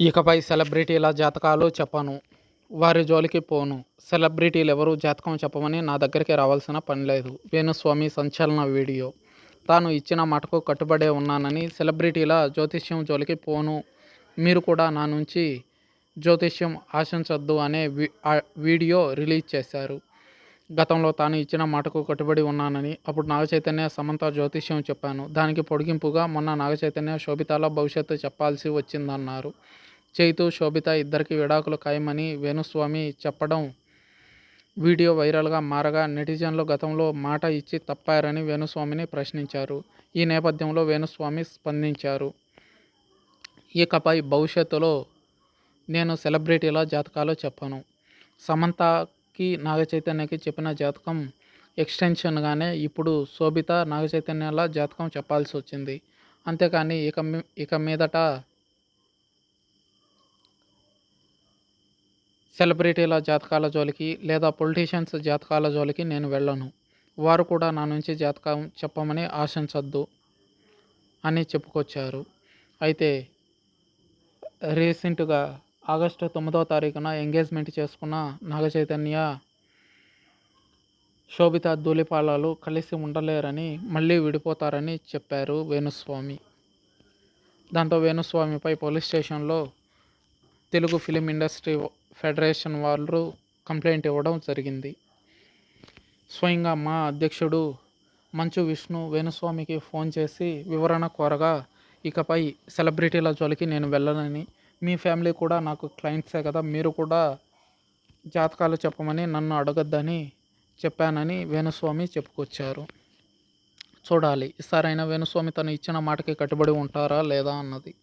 ఇకపై సెలబ్రిటీల జాతకాలు చెప్పను. వారి జోలికి పోను. సెలబ్రిటీలెవరూ జాతకం చెప్పమని నా దగ్గరికి రావాల్సిన పనిలేదు. వేణుస్వామి సంచలన వీడియో. తాను ఇచ్చిన మాటకు కట్టుబడే ఉన్నానని, సెలబ్రిటీల జ్యోతిష్యం జోలికి పోను, మీరు కూడా నా నుంచి జ్యోతిష్యం ఆశించొద్దు అనే వీడియో రిలీజ్ చేశారు. గతంలో తాను ఇచ్చిన మాటకు కట్టుబడి ఉన్నానని, అప్పుడు నాగచైతన్య, సమంత జ్యోతిష్యం చెప్పాను. దానికి పొడిగింపుగా మొన్న నాగచైతన్య, శోభితాల భవిష్యత్తు చెప్పాల్సి వచ్చిందన్నారు. చైతు, శోభిత ఇద్దరికి విడాకులు ఖాయమని వేణుస్వామి చెప్పడం వీడియో వైరల్గా మారగా, నెటిజన్లు గతంలో మాట ఇచ్చి తప్పారని వేణుస్వామిని ప్రశ్నించారు. ఈ నేపథ్యంలో వేణుస్వామి స్పందించారు. ఇకపై భవిష్యత్తులో నేను సెలబ్రిటీల జాతకాలు చెప్పను. సమంతకి, నాగచైతన్యకి చెప్పిన జాతకం ఎక్స్టెన్షన్గానే ఇప్పుడు శోభిత, నాగచైతన్యాల జాతకం చెప్పాల్సి వచ్చింది. అంతేకాని ఇక మీదట సెలబ్రిటీల జాతకాల జోలికి లేదా పొలిటీషియన్స్ జాతకాల జోలికి నేను వెళ్ళను. వారు కూడా నా నుంచి జాతకం చెప్పమని ఆశించొద్దు అని చెప్పుకొచ్చారు. అయితే రీసెంట్గా ఆగస్టు 9వ తారీఖున ఎంగేజ్మెంట్ చేసుకున్న నాగచైతన్య, శోభిత ధూళిపాలలు కలిసి ఉండలేరని, మళ్ళీ విడిపోతారని చెప్పారు వేణుస్వామి. దాంతో వేణుస్వామిపై పోలీస్ స్టేషన్లో తెలుగు ఫిలిం ఇండస్ట్రీ ఫెడరేషన్ వాళ్ళు కంప్లైంట్ ఇవ్వడం జరిగింది. స్వయంగా మా అధ్యక్షుడు మంచు విష్ణు వేణుస్వామికి ఫోన్ చేసి వివరణ కోరగా, ఇకపై సెలబ్రిటీల జోలికి నేను వెళ్ళనని, మీ ఫ్యామిలీ కూడా నాకు క్లయింట్సే కదా, మీరు కూడా జాతకాలు చెప్పమని నన్ను అడగొద్దని చెప్పానని వేణుస్వామి చెప్పుకొచ్చారు. చూడాలి ఈసారైనా వేణుస్వామి తను ఇచ్చిన మాటకి కట్టుబడి ఉంటారా లేదా అన్నది.